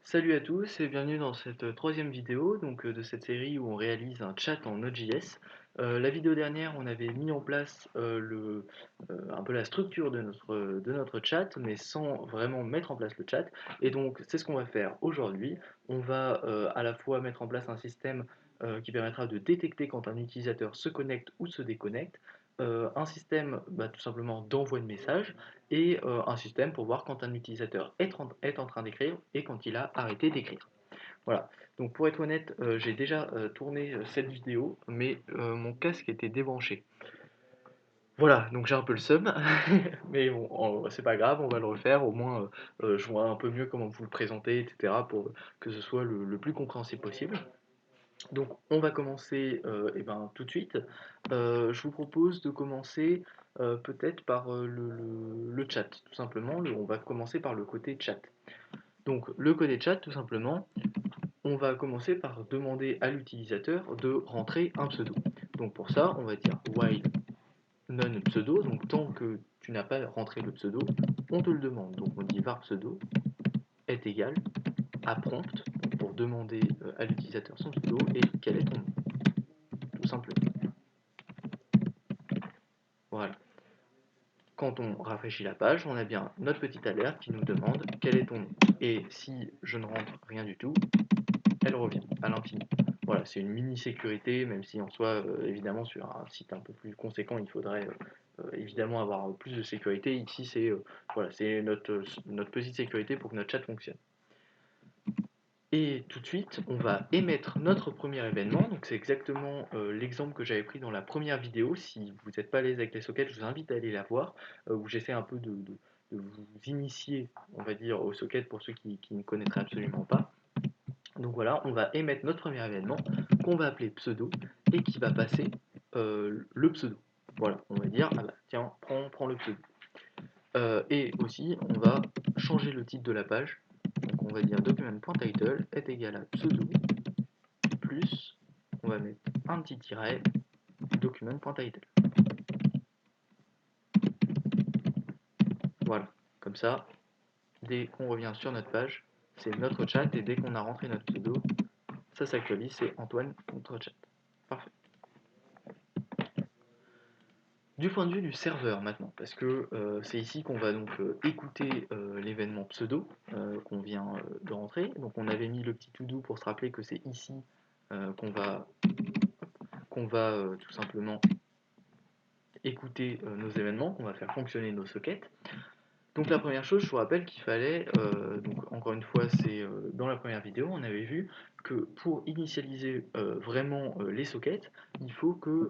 Salut à tous et bienvenue dans cette troisième vidéo de cette série où on réalise un chat en Node.js. La vidéo dernière, on avait mis en place un peu la structure de notre chat, mais sans vraiment mettre en place le chat. Et donc, c'est ce qu'on va faire aujourd'hui. On va à la fois mettre en place un système qui permettra de détecter quand un utilisateur se connecte ou se déconnecte, un système tout simplement d'envoi de messages, et un système pour voir quand un utilisateur est en train d'écrire et quand il a arrêté d'écrire. Voilà, donc pour être honnête, j'ai déjà tourné cette vidéo, mais mon casque était débranché. Voilà, donc j'ai un peu le seum, mais bon, c'est pas grave, on va le refaire, au moins je vois un peu mieux comment vous le présenter, etc., pour que ce soit le plus compréhensible possible. Donc on va commencer tout de suite. Je vous propose de commencer peut-être par le chat, tout simplement. On va commencer par le côté chat. Donc le côté chat, tout simplement, on va commencer par demander à l'utilisateur de rentrer un pseudo. Donc pour ça, on va dire while non pseudo, donc tant que tu n'as pas rentré le pseudo, on te le demande. Donc on dit var pseudo est égal à prompt pour demander à l'utilisateur son pseudo et quel est ton nom, tout simplement. Voilà. Quand on rafraîchit la page, on a bien notre petite alerte qui nous demande quel est ton nom. Et si je ne rentre rien du tout, elle revient à l'infini. Voilà, c'est une mini sécurité, même si en soi, évidemment, sur un site un peu plus conséquent, il faudrait évidemment avoir plus de sécurité. Ici, c'est notre petite sécurité pour que notre chat fonctionne. Et tout de suite, on va émettre notre premier événement. Donc c'est exactement l'exemple que j'avais pris dans la première vidéo. Si vous n'êtes pas à l'aise avec les sockets, je vous invite à aller la voir, où j'essaie un peu de vous initier, on va dire, aux sockets pour ceux qui ne connaîtraient absolument pas. Donc voilà, on va émettre notre premier événement qu'on va appeler pseudo et qui va passer le pseudo. Voilà, on va dire, ah bah tiens, prends le pseudo. Et aussi, on va changer le titre de la page. Donc on va dire document.title est égal à pseudo plus, on va mettre un petit tiret, document.title. Voilà, comme ça, dès qu'on revient sur notre page, c'est notre chat et dès qu'on a rentré notre pseudo, ça s'actualise, c'est Antoine, notre chat. Parfait. Du point de vue du serveur maintenant, parce que c'est ici qu'on va donc écouter l'événement pseudo qu'on vient de rentrer. Donc on avait mis le petit to do pour se rappeler que c'est ici qu'on va tout simplement écouter nos événements, qu'on va faire fonctionner nos sockets. Donc la première chose, je vous rappelle qu'il fallait, donc encore une fois, c'est dans la première vidéo, on avait vu que pour initialiser vraiment les sockets, il faut que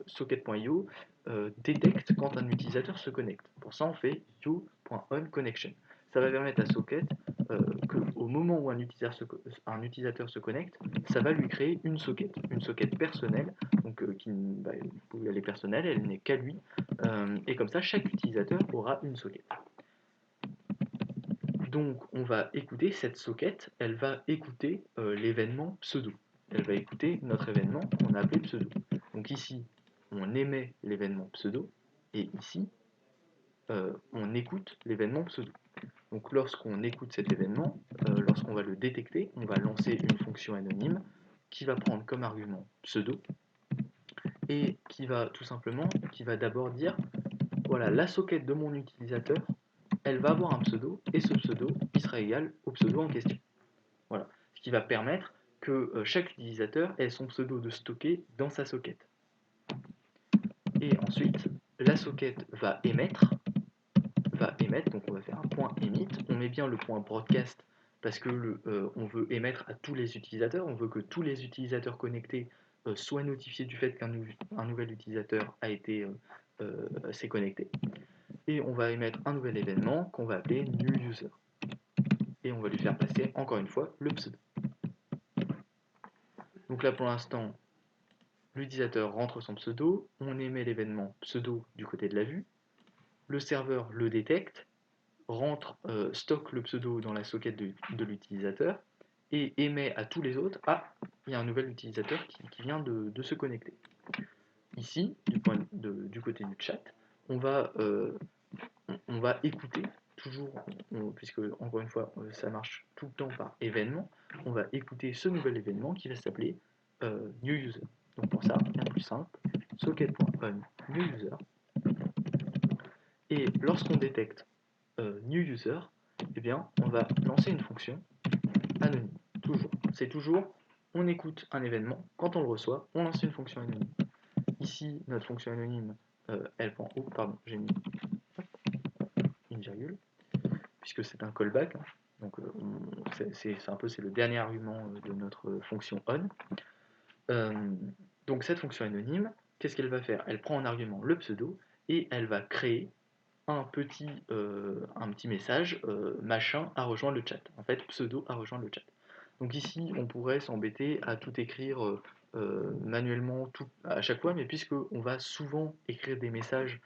socket.io détecte quand un utilisateur se connecte. Pour ça, on fait io.onConnection. Ça va permettre à Socket qu'au moment où un utilisateur se connecte, ça va lui créer une socket personnelle, donc elle est personnelle, elle n'est qu'à lui, et comme ça, chaque utilisateur aura une socket. Donc, on va écouter cette socket, elle va écouter l'événement pseudo. Elle va écouter notre événement qu'on a appelé pseudo. Donc ici, on émet l'événement pseudo, et ici, on écoute l'événement pseudo. Donc lorsqu'on écoute cet événement, lorsqu'on va le détecter, on va lancer une fonction anonyme qui va prendre comme argument pseudo, et qui va d'abord dire, voilà, la socket de mon utilisateur, elle va avoir un pseudo, et ce pseudo, il sera égal au pseudo en question. Voilà. Ce qui va permettre que chaque utilisateur ait son pseudo de stocké dans sa socket. Et ensuite, la socket va émettre, donc on va faire un point emit. On met bien le point broadcast parce que on veut émettre à tous les utilisateurs, on veut que tous les utilisateurs connectés soient notifiés du fait qu'un nouvel utilisateur s'est connecté. Et on va émettre un nouvel événement qu'on va appeler new user. Et on va lui faire passer encore une fois le pseudo. Donc là pour l'instant, l'utilisateur rentre son pseudo, on émet l'événement pseudo du côté de la vue, le serveur le détecte, stocke le pseudo dans la socket de l'utilisateur et émet à tous les autres, ah, il y a un nouvel utilisateur qui vient de se connecter. Ici, du côté du chat, on va écouter toujours, puisque encore une fois ça marche tout le temps par événement, on va écouter ce nouvel événement qui va s'appeler new user. Donc pour ça, rien de plus simple, socket.on new user. Et lorsqu'on détecte new user, eh bien, on va lancer une fonction anonyme. Toujours. C'est toujours, on écoute un événement, quand on le reçoit, on lance une fonction anonyme. Ici, notre fonction anonyme, elle prend, oh pardon, j'ai mis une virgule, puisque c'est un callback. Hein. Donc c'est un peu c'est le dernier argument de notre fonction on. Donc cette fonction anonyme, qu'est-ce qu'elle va faire? Elle prend en argument le pseudo et elle va créer un petit message machin a rejoint le chat. En fait, pseudo a rejoint le chat. Donc ici, on pourrait s'embêter à tout écrire manuellement à chaque fois, mais puisque on va souvent écrire des messages,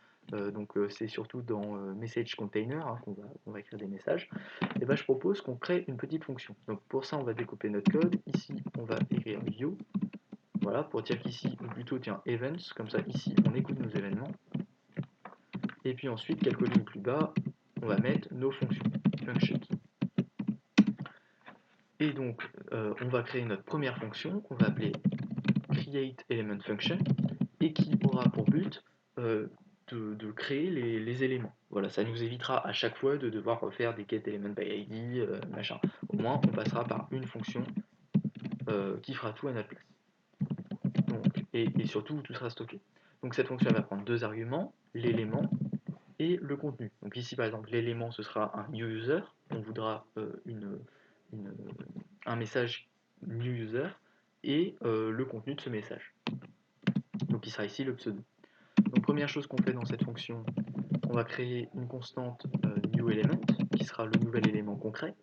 c'est surtout dans message container hein, qu'on va écrire des messages, et ben je propose qu'on crée une petite fonction. Donc pour ça, on va découper notre code. Ici, on va écrire yo, voilà, pour dire qu'ici, ou plutôt tiens events, comme ça ici, on écoute nos événements. Et puis ensuite, quelques lignes plus bas, on va mettre nos fonctions, function. Et donc, on va créer notre première fonction qu'on va appeler createElementFunction et qui aura pour but de créer les éléments. Voilà, ça nous évitera à chaque fois de devoir refaire des getElementById, machin. Au moins, on passera par une fonction qui fera tout à notre place. Donc, et surtout, tout sera stocké. Donc cette fonction va prendre deux arguments, l'élément et le contenu. Donc ici par exemple l'élément ce sera un new user, on voudra un message new user et le contenu de ce message. Donc il sera ici le pseudo. Donc première chose qu'on fait dans cette fonction, on va créer une constante new element qui sera le nouvel élément concret,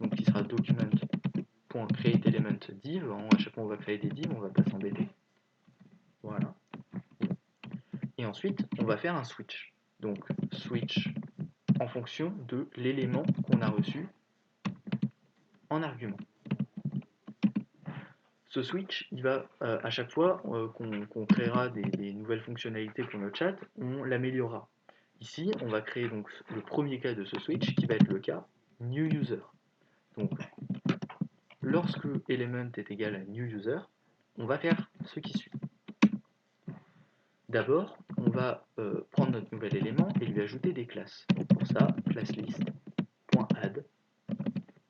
donc qui sera document.createElementDiv. À chaque fois on va créer des divs, on va pas s'embêter. Voilà. Et ensuite on va faire un switch. Donc switch en fonction de l'élément qu'on a reçu en argument. Ce switch, il va à chaque fois qu'on créera des nouvelles fonctionnalités pour notre chat, on l'améliorera. Ici, on va créer donc le premier cas de ce switch qui va être le cas new user. Donc, lorsque element est égal à new user, on va faire ce qui suit. D'abord, on va prendre notre nouvel élément et lui ajouter des classes. Donc pour ça, classlist.add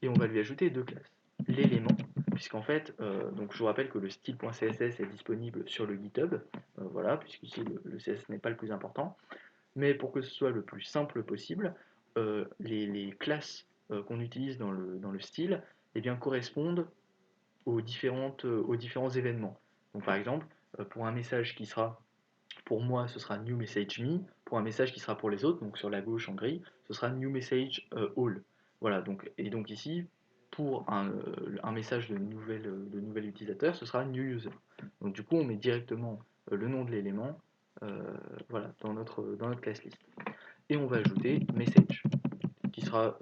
et on va lui ajouter deux classes. L'élément, puisqu'en fait, donc je vous rappelle que le style.css est disponible sur le GitHub, voilà, puisqu'ici le CSS n'est pas le plus important, mais pour que ce soit le plus simple possible, les classes qu'on utilise dans le style eh bien, correspondent aux différents événements. Donc par exemple, pour un message qui sera, pour moi, ce sera new message me, pour un message qui sera pour les autres, donc sur la gauche en gris, ce sera new message all. Voilà, et donc ici, pour un message de nouvel utilisateur, ce sera new user. Donc du coup, on met directement le nom de l'élément voilà, dans notre class list. Et on va ajouter message, qui sera,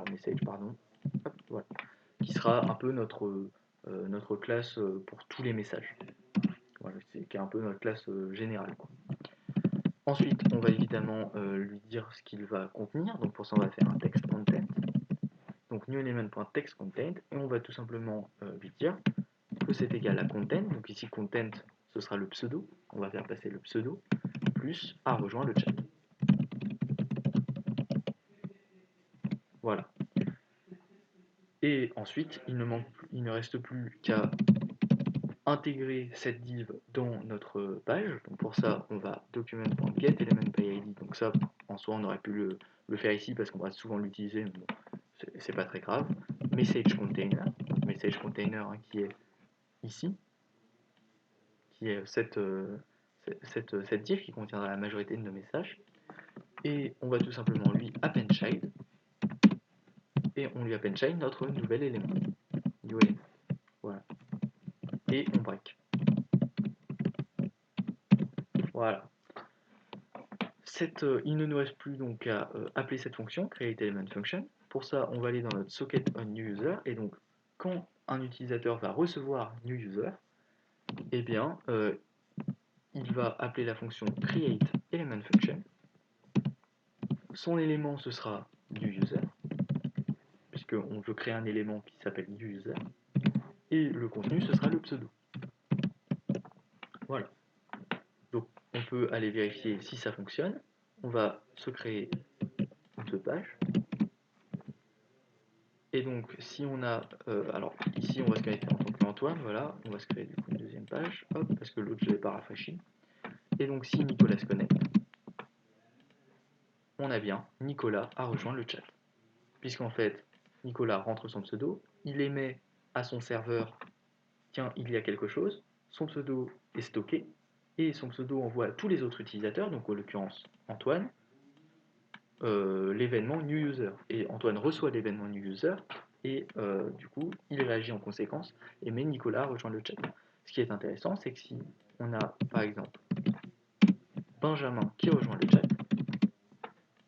message, pardon, hop, voilà, qui sera un peu notre classe pour tous les messages. Voilà, qui est un peu notre classe générale, quoi. Ensuite, on va évidemment lui dire ce qu'il va contenir. Donc pour ça, on va faire un text content. Donc newElement.textContent et on va tout simplement lui dire que c'est égal à content. Donc ici content, ce sera le pseudo. On va faire passer le pseudo plus a rejoint le chat. Voilà. Et ensuite, il ne reste plus qu'à intégrer cette div dans notre page. Donc pour ça, on va document.getElementById. Donc ça, en soi, on aurait pu le faire ici parce qu'on va souvent l'utiliser, mais bon, c'est pas très grave. Message container, message container hein, qui est ici, qui est cette div qui contiendra la majorité de nos messages. Et on va tout simplement lui append child, et on lui append child notre nouvel élément. New element. Voilà. Et on break. Voilà. Il ne nous reste plus donc à appeler cette fonction, createElementFunction. Pour ça, on va aller dans notre socket onNewUser, et donc quand un utilisateur va recevoir newUser, eh bien, il va appeler la fonction createElementFunction. Son élément, ce sera new user, puisqu'on veut créer un élément qui s'appelle new user, et le contenu ce sera le pseudo. Voilà. Donc on peut aller vérifier si ça fonctionne. On va se créer une page. Et donc si on a, alors ici on va se connecter en tant qu'Antoine, voilà, on va se créer du coup une deuxième page, hop, parce que l'autre je l'ai pas rafraîchi. Et donc si Nicolas se connecte, on a bien Nicolas a rejoint le chat. Puisqu'en fait, Nicolas rentre son pseudo, il émet à son serveur, tiens, il y a quelque chose, son pseudo est stocké, et son pseudo envoie à tous les autres utilisateurs, donc en l'occurrence Antoine, l'événement new user. Et Antoine reçoit l'événement new user, et du coup, il réagit en conséquence, et met Nicolas rejoint le chat. Ce qui est intéressant, c'est que si on a, par exemple, Benjamin qui rejoint le chat,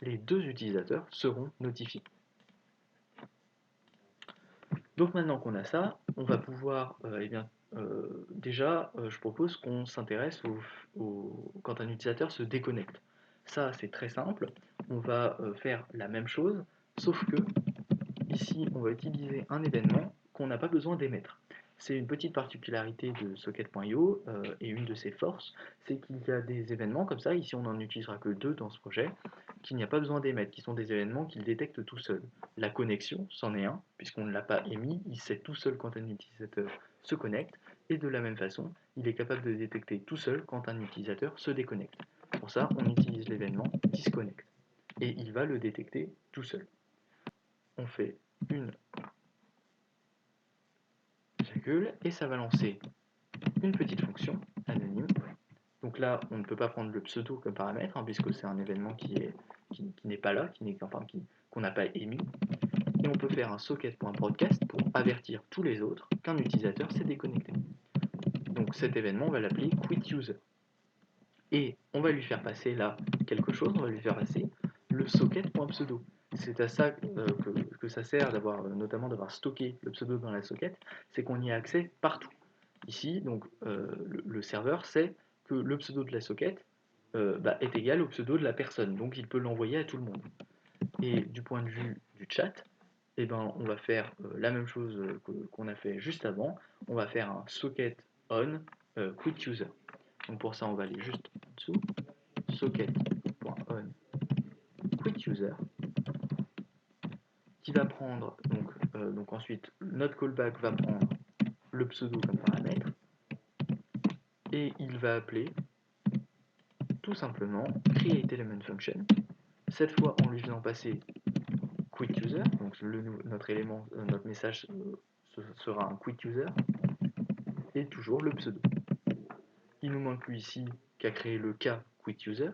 les deux utilisateurs seront notifiés. Donc maintenant qu'on a ça, on va pouvoir, déjà, je propose qu'on s'intéresse quand un utilisateur se déconnecte. Ça, c'est très simple. On va faire la même chose, sauf que ici, on va utiliser un événement qu'on n'a pas besoin d'émettre. C'est une petite particularité de Socket.io et une de ses forces, c'est qu'il y a des événements comme ça, ici on n'en utilisera que 2 dans ce projet, qu'il n'y a pas besoin d'émettre, qui sont des événements qu'il détecte tout seul. La connexion, c'en est un, puisqu'on ne l'a pas émis, il sait tout seul quand un utilisateur se connecte, et de la même façon, il est capable de détecter tout seul quand un utilisateur se déconnecte. Pour ça, on utilise l'événement disconnect, et il va le détecter tout seul. On fait une virgule, et ça va lancer une petite fonction anonyme. Donc là, on ne peut pas prendre le pseudo comme paramètre, puisque c'est un événement qui n'est pas là, qu'on n'a pas émis. Et on peut faire un socket.broadcast pour avertir tous les autres qu'un utilisateur s'est déconnecté. Donc cet événement, on va l'appeler quit_user. Et on va lui faire passer là quelque chose, on va lui faire passer le socket.pseudo. C'est à ça que ça sert notamment d'avoir stocké le pseudo dans la socket, c'est qu'on y a accès partout. Ici, donc, le serveur sait que le pseudo de la socket est égal au pseudo de la personne, donc il peut l'envoyer à tout le monde. Et du point de vue du chat, eh ben, on va faire la même chose qu'on a fait juste avant, on va faire un socket on quit user. Donc pour ça, on va aller juste en dessous, socket.on quit user, qui va prendre, donc ensuite, notre callback va prendre le pseudo comme paramètre, et il va appeler tout simplement create element function, cette fois en lui faisant passer quit user, donc notre message sera un quit user, et toujours le pseudo. Il nous manque lui ici qu'à créer le cas quit user,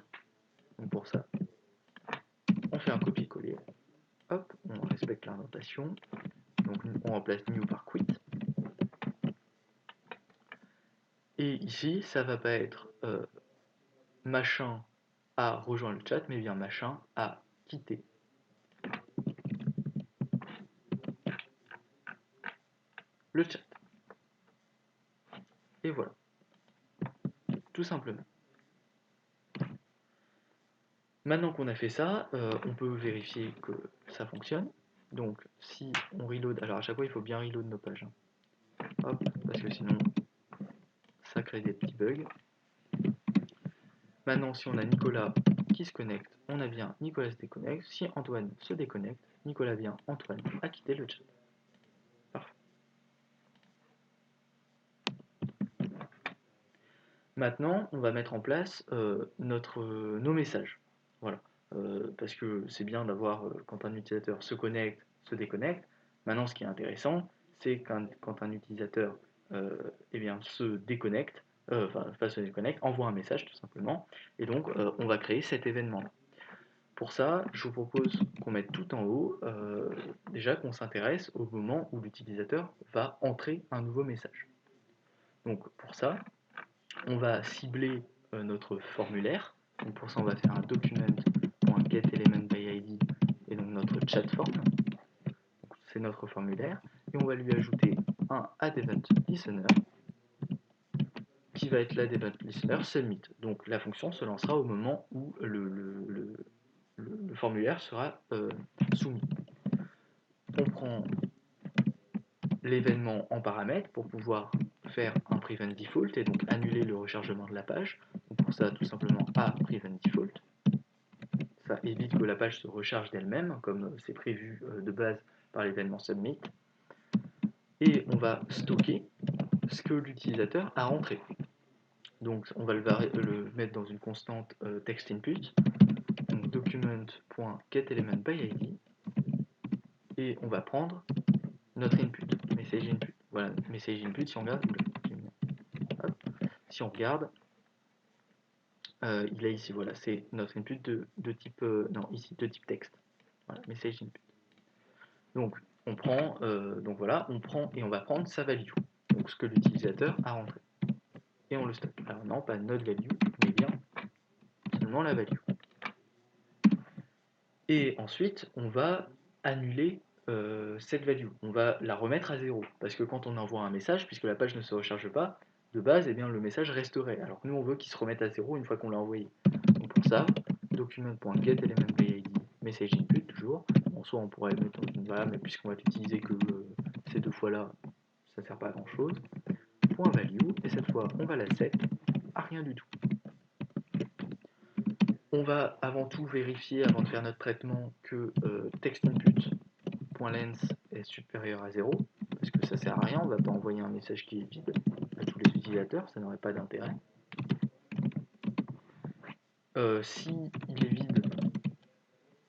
donc pour ça, on fait un copier-coller, hop, on respecte l'indentation, donc on remplace new par quit, et ici, ça va pas être machin a rejoint le chat, mais bien machin a quitté le chat. Et voilà, tout simplement. Maintenant qu'on a fait ça, on peut vérifier que ça fonctionne. Donc si on reload, alors à chaque fois il faut bien reload nos pages. Hop, parce que sinon ça crée des petits bugs. Maintenant si on a Nicolas qui se connecte, on a bien Nicolas se déconnecte. Si Antoine se déconnecte, Nicolas vient, Antoine a quitté le chat. Parfait. Maintenant, on va mettre en place nos messages. Voilà. Parce que c'est bien d'avoir, quand un utilisateur se connecte, se déconnecte. Maintenant, ce qui est intéressant, c'est quand un utilisateur se déconnecte, se déconnecte, envoie un message tout simplement. Et donc, on va créer cet événement-là. Pour ça, je vous propose qu'on mette tout en haut, déjà qu'on s'intéresse au moment où l'utilisateur va entrer un nouveau message. Donc, pour ça, on va cibler notre formulaire. Donc pour ça, on va faire un document.getElementById et donc notre chat form. C'est notre formulaire. Et on va lui ajouter un addEventListener qui va être l'addEventListener submit. Donc la fonction se lancera au moment où formulaire sera soumis. On prend l'événement en paramètre pour pouvoir faire un prevent default et donc annuler le rechargement de la page. Donc pour ça, tout simplement a prevent default. Ça évite que la page se recharge d'elle-même, comme c'est prévu de base par l'événement submit. Et on va stocker ce que l'utilisateur a rentré. Donc on va le mettre dans une constante text input, donc document.getElementById, et on va prendre notre input, message input. Voilà, message input, si on regarde, si on regarde, il est ici, voilà, c'est notre input de type, non, ici, de type texte. Voilà, message input. Donc, on prend, donc voilà, on prend et on va prendre sa value, donc ce que l'utilisateur a rentré. Et on le stocke. Alors non, pas notre value, mais bien seulement la value. Et ensuite, on va annuler cette value. On va la remettre à 0. Parce que quand on envoie un message, puisque la page ne se recharge pas, de base, eh bien, le message resterait. Alors que nous, on veut qu'il se remette à 0 une fois qu'on l'a envoyé. Donc pour ça, document.getElementById, message input, toujours. En soi, on pourrait mettre dans une variable, mais puisqu'on va utiliser que ces deux fois-là, ça ne sert pas à grand chose. Point value, et cette fois, on va la set à rien du tout. On va avant tout vérifier, avant de faire notre traitement, que textInput.length est supérieur à 0, parce que ça sert à rien, on ne va pas envoyer un message qui est vide à tous les utilisateurs, ça n'aurait pas d'intérêt. Si il est vide,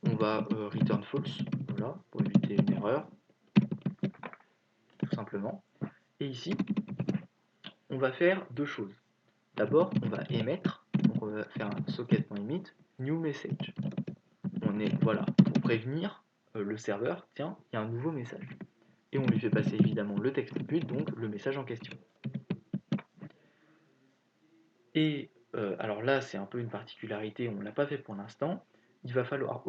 on va return false, voilà, pour éviter une erreur, tout simplement. Et ici, on va faire deux choses. D'abord, on va émettre, donc on va faire un socket.emit new message. On est, voilà, pour prévenir le serveur, tiens, il y a un nouveau message. Et on lui fait passer évidemment le texte input, donc le message en question. Et alors là, c'est un peu une particularité, on ne l'a pas fait pour l'instant. Il va falloir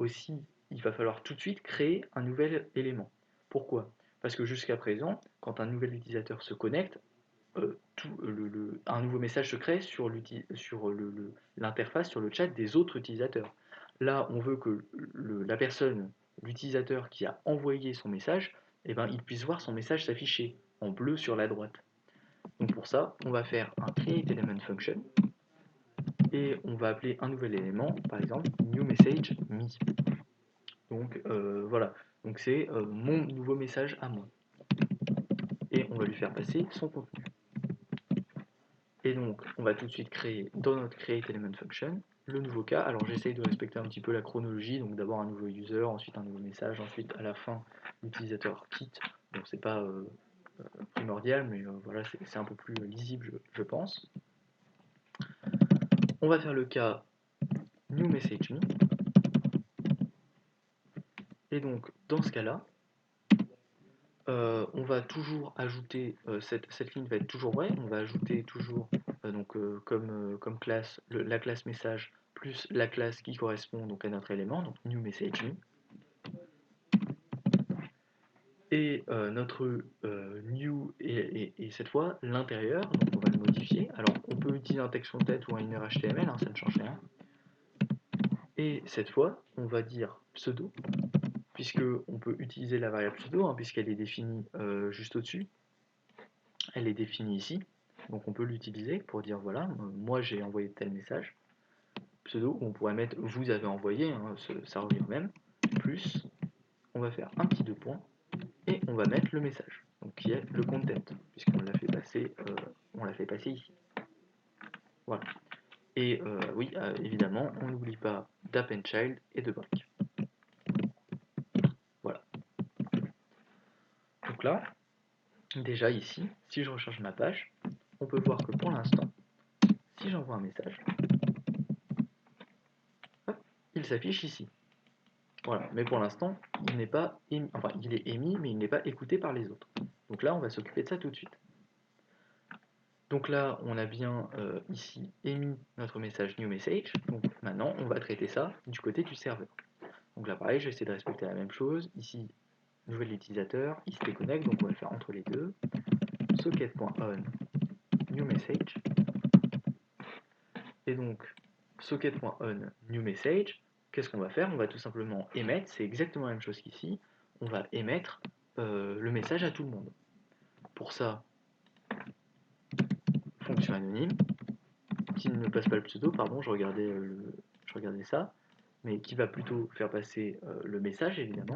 tout de suite créer un nouvel élément. Pourquoi? Parce que jusqu'à présent, quand un nouvel utilisateur se connecte, un nouveau message se crée sur l'interface, sur le chat des autres utilisateurs. Là, on veut que la personne, l'utilisateur qui a envoyé son message, eh ben, il puisse voir son message s'afficher en bleu sur la droite. Donc pour ça, on va faire un createElementFunction et on va appeler un nouvel élément, par exemple newMessageMe. Donc voilà, donc c'est mon nouveau message à moi. Et on va lui faire passer son contenu. Et donc, on va tout de suite créer dans notre createElementFunction le nouveau cas. Alors, j'essaye de respecter un petit peu la chronologie. Donc, d'abord un nouveau user, ensuite un nouveau message, ensuite à la fin, l'utilisateur quitte. Donc, c'est pas primordial, mais voilà, c'est un peu plus lisible, je pense. On va faire le cas newMessageMe. Et donc, dans ce cas-là, on va toujours ajouter, cette ligne va être toujours vraie, on va ajouter toujours comme classe la classe message plus la classe qui correspond donc à notre élément, donc newMessageMe. Et notre new et cette fois l'intérieur, donc on va le modifier. Alors on peut utiliser un texte content ou un inner HTML, hein, ça ne change rien. Et cette fois, on va dire pseudo, puisque on peut utiliser la variable pseudo, hein, puisqu'elle est définie juste au-dessus. Elle est définie ici, donc on peut l'utiliser pour dire voilà, moi j'ai envoyé tel message. Pseudo, on pourrait mettre vous avez envoyé, hein, ça revient au même. Plus, on va faire un petit deux points et on va mettre le message, donc qui est le content, puisqu'on l'a fait passer ici. Voilà. Et oui, évidemment, on n'oublie pas d'appendChild et de break. Voilà. Donc là, déjà ici, si je recharge ma page, on peut voir que pour l'instant, si j'envoie un message, hop, il s'affiche ici. Voilà, mais pour l'instant, il n'est pas émis, enfin il est émis, mais il n'est pas écouté par les autres. Donc là, on va s'occuper de ça tout de suite. Donc là, on a bien ici émis notre message newMessage. Donc maintenant, on va traiter ça du côté du serveur. Donc là, pareil, je vais essayer de respecter la même chose. Ici, nouvel utilisateur, il se déconnecte, donc on va le faire entre les deux. Socket.on newMessage. Et donc, socket.on newMessage, qu'est-ce qu'on va faire? On va tout simplement émettre, c'est exactement la même chose qu'ici, on va émettre le message à tout le monde. Pour ça, fonction anonyme, qui ne passe pas le pseudo, pardon, je regardais ça, mais qui va plutôt faire passer le message évidemment,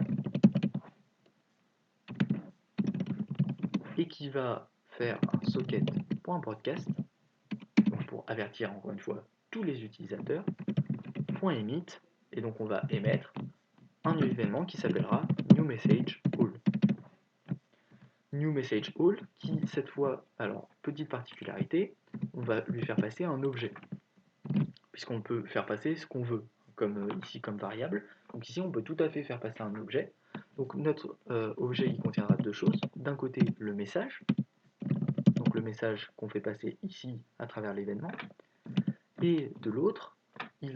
et qui va faire un socket.broadcast, donc pour avertir encore une fois tous les utilisateurs, .emit, et donc on va émettre un événement qui s'appellera newMessageAll. newMessageAll qui cette fois, alors petite particularité, on va lui faire passer un objet, puisqu'on peut faire passer ce qu'on veut, comme ici comme variable. Donc ici on peut tout à fait faire passer un objet. Donc notre objet il contiendra deux choses. D'un côté le message, donc le message qu'on fait passer ici à travers l'événement, et de l'autre il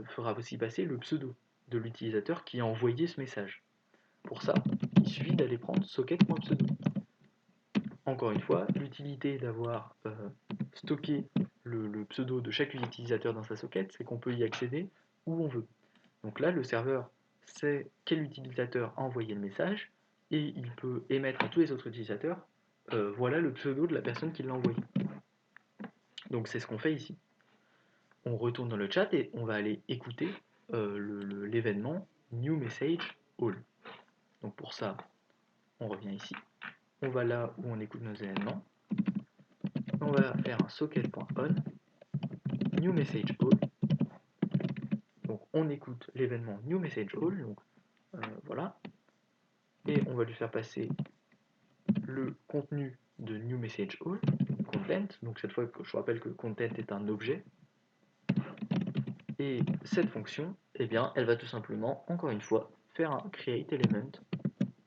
fera aussi passer le pseudo de l'utilisateur qui a envoyé ce message. Pour ça, il suffit d'aller prendre socket.pseudo. Encore une fois, l'utilité d'avoir stocké le pseudo de chaque utilisateur dans sa socket, c'est qu'on peut y accéder où on veut. Donc là, le serveur sait quel utilisateur a envoyé le message et il peut émettre à tous les autres utilisateurs voilà le pseudo de la personne qui l'a envoyé. Donc c'est ce qu'on fait ici. On retourne dans le chat et on va aller écouter l'événement newMessageAll. Donc pour ça, on revient ici. On va là où on écoute nos événements. On va faire un socket.on newMessageAll. Donc on écoute l'événement newMessageAll. Donc voilà. Et on va lui faire passer le contenu de newMessageAll, content. Donc cette fois, je rappelle que content est un objet. Et cette fonction, eh bien, elle va tout simplement, encore une fois, faire un createElement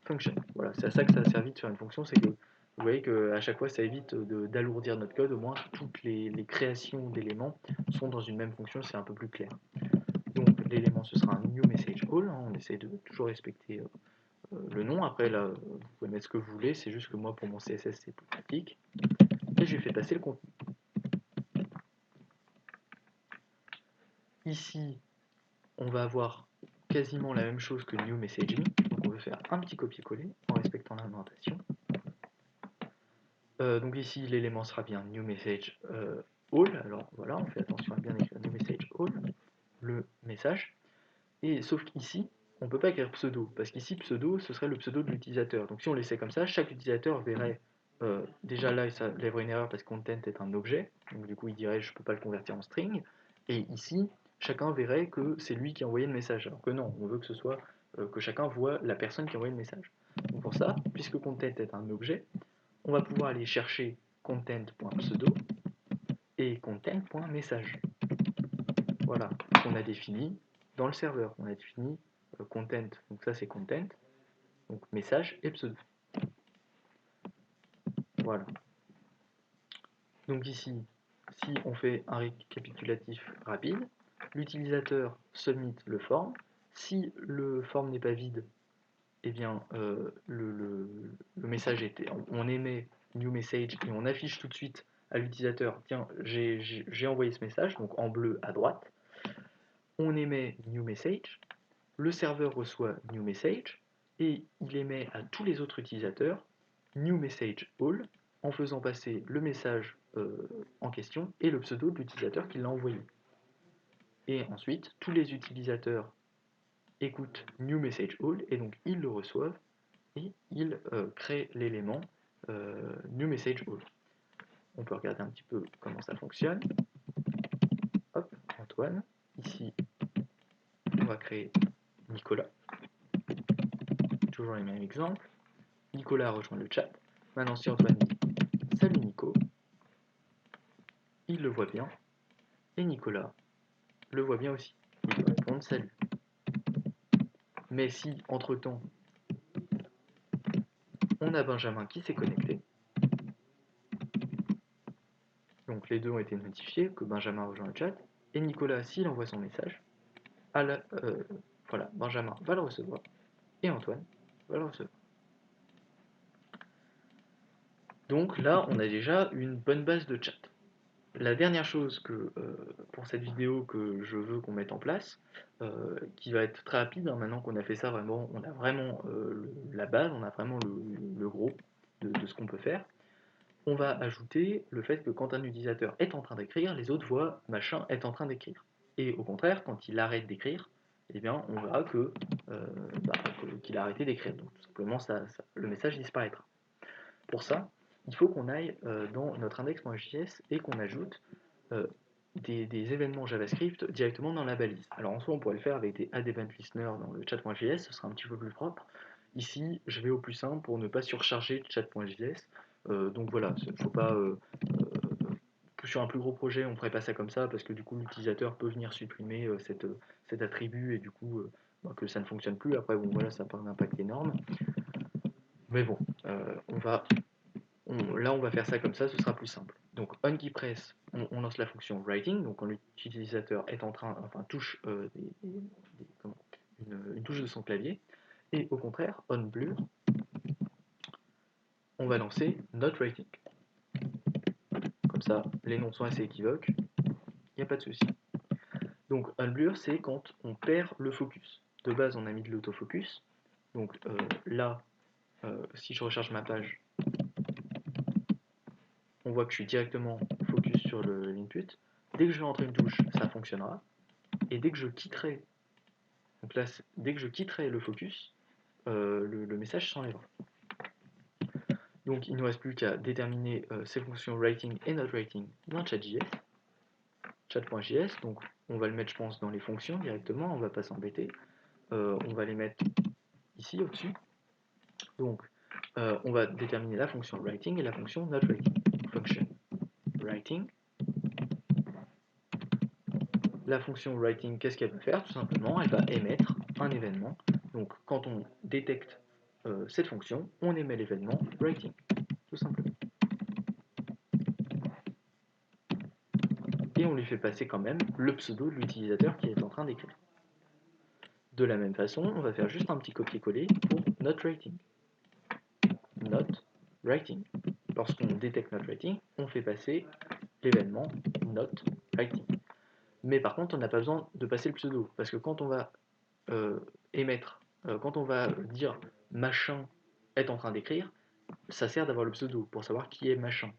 function. Voilà, c'est à ça que ça a servi de faire une fonction, c'est que vous voyez qu'à chaque fois ça évite d'alourdir notre code, au moins toutes les créations d'éléments sont dans une même fonction, c'est un peu plus clair. Donc l'élément ce sera un newMessageAll, hein, on essaie de toujours respecter le nom, après là vous pouvez mettre ce que vous voulez, c'est juste que moi pour mon CSS c'est plus pratique, et je lui fais passer le contenu. Ici on va avoir quasiment la même chose que newMessageMe, donc on veut faire un petit copier-coller en respectant l'indentation. Donc ici l'élément sera bien newMessageAll, alors voilà, on fait attention à bien écrire newMessageAll, le message, et sauf qu'ici on ne peut pas écrire pseudo, parce qu'ici pseudo ce serait le pseudo de l'utilisateur, donc si on laissait comme ça, chaque utilisateur verrait, déjà là ça lèverait une erreur parce que content est un objet, donc du coup il dirait je ne peux pas le convertir en string, et ici chacun verrait que c'est lui qui a envoyé le message, alors que non, on veut que ce soit que chacun voit la personne qui a envoyé le message. Donc pour ça, puisque content est un objet, on va pouvoir aller chercher content.pseudo et content.message. Voilà, on a défini dans le serveur, on a défini content, donc ça c'est content, donc message et pseudo. Voilà. Donc ici, si on fait un récapitulatif rapide, l'utilisateur submit le form. Si le form n'est pas vide, eh bien le message était, on émet new message et on affiche tout de suite à l'utilisateur, tiens, j'ai envoyé ce message, donc en bleu à droite. On émet new message, le serveur reçoit new message et il émet à tous les autres utilisateurs new message all en faisant passer le message en question et le pseudo de l'utilisateur qui l'a envoyé. Et ensuite, tous les utilisateurs écoutent new message all et donc ils le reçoivent et ils créent l'élément newMessageAll. On peut regarder un petit peu comment ça fonctionne. Hop, Antoine. Ici, on va créer Nicolas. Toujours les mêmes exemples. Nicolas rejoint le chat. Maintenant, si Antoine dit salut Nico, il le voit bien. Et Nicolas le voit bien aussi. Il va répondre salut. Mais si, entre-temps, on a Benjamin qui s'est connecté, donc les deux ont été notifiés que Benjamin rejoint le chat, et Nicolas, s'il envoie son message, voilà, Benjamin va le recevoir, et Antoine va le recevoir. Donc là, on a déjà une bonne base de chat. La dernière chose pour cette vidéo que je veux qu'on mette en place, qui va être très rapide, hein, maintenant qu'on a fait ça vraiment, on a vraiment la base, on a vraiment le gros de ce qu'on peut faire. On va ajouter le fait que quand un utilisateur est en train d'écrire, les autres voient machin est en train d'écrire. Et au contraire, quand il arrête d'écrire, eh bien, on verra euh, qu'il a arrêté d'écrire. Donc tout simplement, le message disparaîtra. Pour ça, il faut qu'on aille dans notre index.js et qu'on ajoute euh, des événements JavaScript directement dans la balise. Alors en soi, on pourrait le faire avec des add event listener dans le chat.js, ce sera un petit peu plus propre. Ici, je vais au plus simple pour ne pas surcharger chat.js. Donc voilà, il ne faut pas. Sur un plus gros projet, on ferait pas ça comme ça parce que du coup, l'utilisateur peut venir supprimer cet attribut et du coup, que ça ne fonctionne plus. Après, bon, voilà, ça n'a pas un impact énorme. Mais bon, là, on va faire ça comme ça, ce sera plus simple. Donc, onKeyPress, on lance la fonction writing. Donc, quand l'utilisateur est en train, enfin, touche une touche de son clavier. Et au contraire, onBlur, on va lancer notWriting. Comme ça, les noms sont assez équivoques, il n'y a pas de souci. Donc, onBlur, c'est quand on perd le focus. De base, on a mis de l'autofocus. Donc là, si je recharge ma page, on voit que je suis directement focus sur l'input. Dès que je vais entrer une touche, ça fonctionnera. Et dès que je quitterai, donc là, dès que je quitterai le focus, le message s'enlèvera. Donc il ne nous reste plus qu'à déterminer ces fonctions writing et not writing dans chat.js. Chat.js, donc on va le mettre, je pense, dans les fonctions directement, on va pas s'embêter. On va les mettre ici au-dessus. Donc on va déterminer la fonction writing et la fonction not writing. Function writing. La fonction writing, qu'est-ce qu'elle va faire? Tout simplement, elle va émettre un événement. Donc quand on détecte cette fonction, on émet l'événement writing, tout simplement. Et on lui fait passer quand même le pseudo de l'utilisateur qui est en train d'écrire. De la même façon, on va faire juste un petit copier-coller pour not writing. Not writing. Lorsqu'on détecte not writing, on fait passer l'événement not writing. Mais par contre, on n'a pas besoin de passer le pseudo, parce que quand on va quand on va dire machin est en train d'écrire, ça sert d'avoir le pseudo pour savoir qui est machin.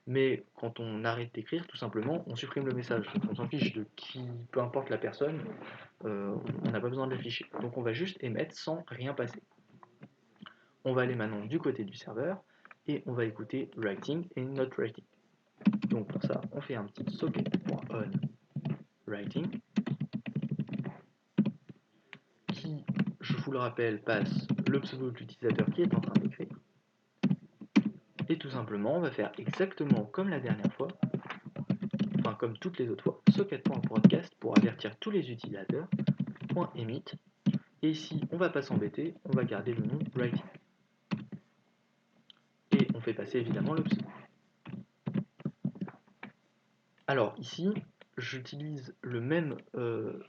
Mais quand on arrête d'écrire, tout simplement, on supprime le message. On s'en fiche de qui, peu importe la personne, on n'a pas besoin de l'afficher. Donc on va juste émettre sans rien passer. On va aller maintenant du côté du serveur et on va écouter writing et not writing. Donc pour ça, on fait un petit socket.on writing qui, je vous le rappelle, passe le pseudo de l'utilisateur qui est en train d'écrire. Et tout simplement, on va faire exactement comme la dernière fois, enfin comme toutes les autres fois, socket.broadcast pour avertir tous les utilisateurs, .emit, et ici, on va pas s'embêter, on va garder le nom writing. Et on fait passer évidemment le pseudo. Alors ici, j'utilise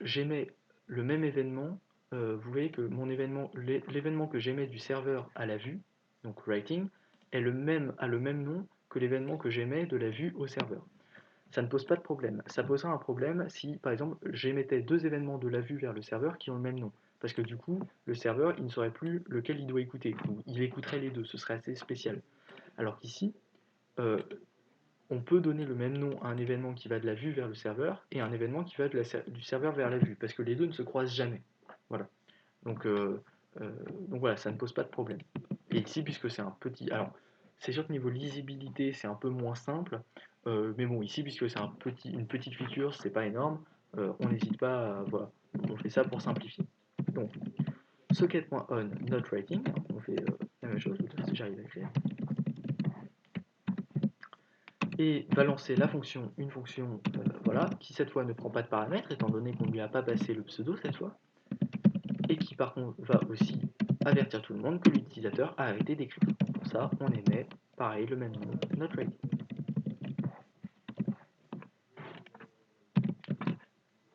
j'émets le même événement. Vous voyez que mon événement, l'événement que j'émets du serveur à la vue, donc writing, a le même nom que l'événement que j'émets de la vue au serveur. Ça ne pose pas de problème. Ça posera un problème si, par exemple, j'émettais deux événements de la vue vers le serveur qui ont le même nom. Parce que du coup, le serveur, il ne saurait plus lequel il doit écouter. Ou il écouterait les deux, ce serait assez spécial. Alors qu'ici, euh, on peut donner le même nom à un événement qui va de la vue vers le serveur et un événement qui va du serveur vers la vue, parce que les deux ne se croisent jamais. Voilà. Donc, euh, donc voilà, ça ne pose pas de problème. Et ici, puisque c'est un petit... Alors, c'est sûr que niveau lisibilité, c'est un peu moins simple, mais bon, ici, puisque c'est une petite feature, c'est pas énorme, on n'hésite pas à... Voilà, on fait ça pour simplifier. Donc, socket.on not writing, on fait la même chose, si j'arrive à écrire. Et va lancer une fonction voilà, qui cette fois ne prend pas de paramètres, étant donné qu'on ne lui a pas passé le pseudo cette fois, et qui par contre va aussi avertir tout le monde que l'utilisateur a arrêté d'écrire. Pour ça, on émet, pareil, le même nom, not ready.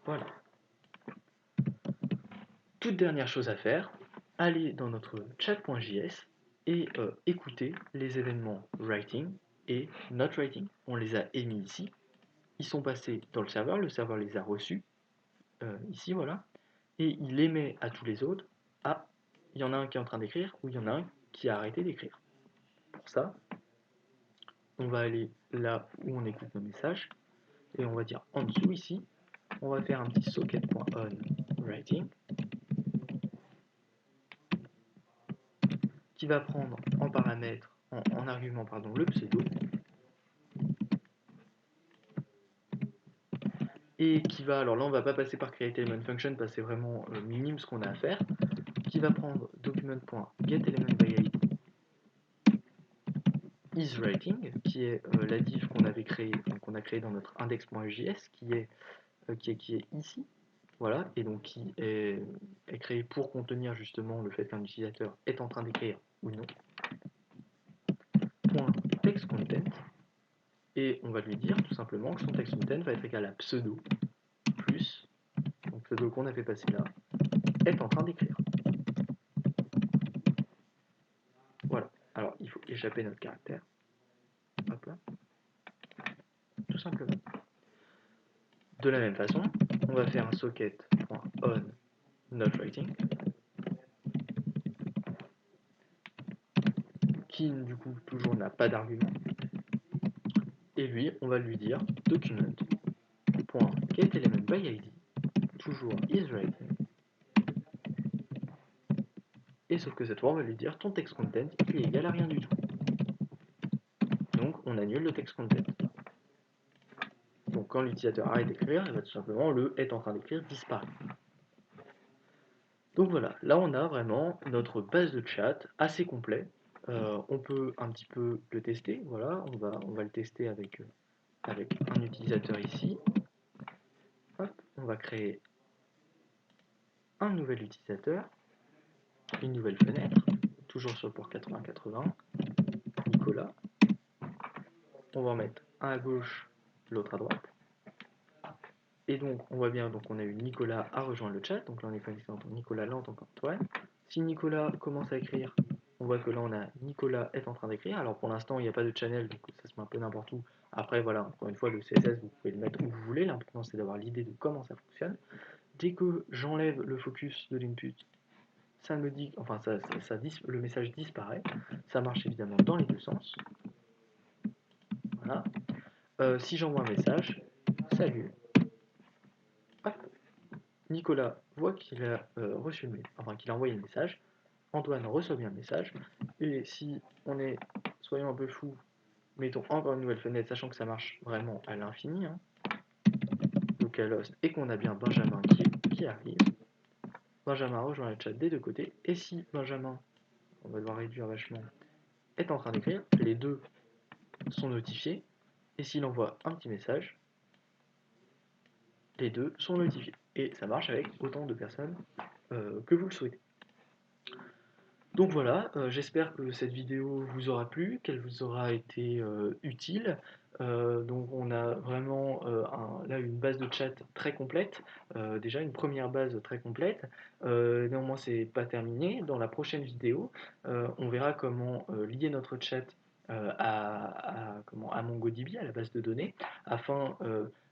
Voilà. Toute dernière chose à faire, aller dans notre chat.js et écouter les événements writing et not writing. On les a émis ici. ils sont passés dans le serveur les a reçus, ici, voilà, et il émet à tous les autres, ah, il y en a un qui est en train d'écrire, ou il y en a un qui a arrêté d'écrire. Pour ça, on va aller là où on écoute nos messages, et on va dire en dessous, ici, on va faire un petit socket.onWriting, qui va prendre en paramètre, en argument, pardon, le pseudo, et qui va, alors là on va pas passer par createElementFunction parce que c'est vraiment minime ce qu'on a à faire, qui va prendre document.getElementById isWriting, qui est la div qu'on avait créée, qu'on a créée dans notre index.js, qui est ici, voilà, et donc qui est créée pour contenir justement le fait qu'un utilisateur est en train d'écrire ou non. Point TextContent, et on va lui dire tout simplement que son TextContent va être égal à pseudo plus, donc pseudo qu'on a fait passer là, est en train d'écrire. Voilà. Alors, il faut échapper notre caractère. Hop là. Tout simplement. De la même façon, on va faire un socket.onNotWriting qui, du coup, toujours n'a pas d'argument. Et lui, on va lui dire document.getElementById, toujours isWriting. Et sauf que cette fois, on va lui dire ton TextContent, il est égal à rien du tout. Donc, on annule le TextContent. Donc, quand l'utilisateur arrête d'écrire, il va tout simplement le est en train d'écrire disparaît. Donc voilà, là on a vraiment notre base de chat assez complet. On peut un petit peu le tester, voilà, on va le tester avec un utilisateur ici. Hop, on va créer un nouvel utilisateur, une nouvelle fenêtre, toujours sur le port 8080, Nicolas. On va en mettre un à gauche, l'autre à droite. Et donc on voit bien, donc on a eu Nicolas à rejoindre le chat, donc là on est connecté entre Nicolas là en tant qu'Antoine. Si Nicolas commence à écrire, on voit que là on a Nicolas est en train d'écrire. Alors pour l'instant il n'y a pas de channel, donc ça se met un peu n'importe où. Après voilà, encore une fois le CSS vous pouvez le mettre où vous voulez, l'important c'est d'avoir l'idée de comment ça fonctionne. Dès que j'enlève le focus de l'input, ça me dit, enfin le message disparaît. Ça marche évidemment dans les deux sens. Voilà. Si j'envoie un message, salut, hop, Nicolas voit qu'il a reçu qu'il a envoyé le message. Antoine reçoit bien le message. Et si on est, soyons un peu fous, mettons encore une nouvelle fenêtre, sachant que ça marche vraiment à l'infini, hein, localhost, et qu'on a bien Benjamin qui arrive. Benjamin rejoint le chat des deux côtés. Et si Benjamin, on va devoir réduire vachement, est en train d'écrire, les deux sont notifiés. Et s'il envoie un petit message, les deux sont notifiés. Et ça marche avec autant de personnes que vous le souhaitez. Donc voilà, j'espère que cette vidéo vous aura plu, qu'elle vous aura été utile. Donc on a vraiment là une base de chat très complète, déjà une première base très complète. Néanmoins c'est pas terminé. Dans la prochaine vidéo, on verra comment lier notre chat à MongoDB, à la base de données, afin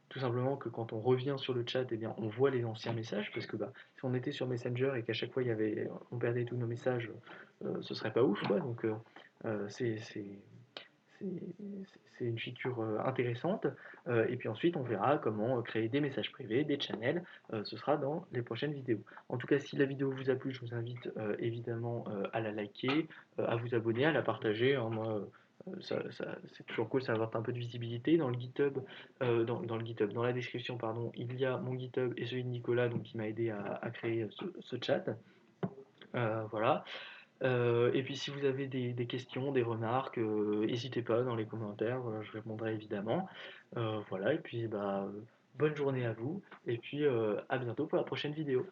tout simplement que quand on revient sur le chat, eh bien, on voit les anciens messages, parce que si on était sur Messenger et qu'à chaque fois on perdait tous nos messages, ce serait pas ouf, quoi. Donc c'est une feature intéressante. Et puis ensuite, on verra comment créer des messages privés, des channels. Ce sera dans les prochaines vidéos. En tout cas, si la vidéo vous a plu, je vous invite évidemment à la liker, à vous abonner, à la partager, hein. Moi, c'est toujours cool, ça apporte un peu de visibilité. Dans le GitHub, dans la description, pardon, il y a mon GitHub et celui de Nicolas, donc qui m'a aidé à créer ce chat. Voilà. Et puis si vous avez des questions, des remarques, n'hésitez pas dans les commentaires, je répondrai évidemment. Voilà, et puis bonne journée à vous, et puis à bientôt pour la prochaine vidéo.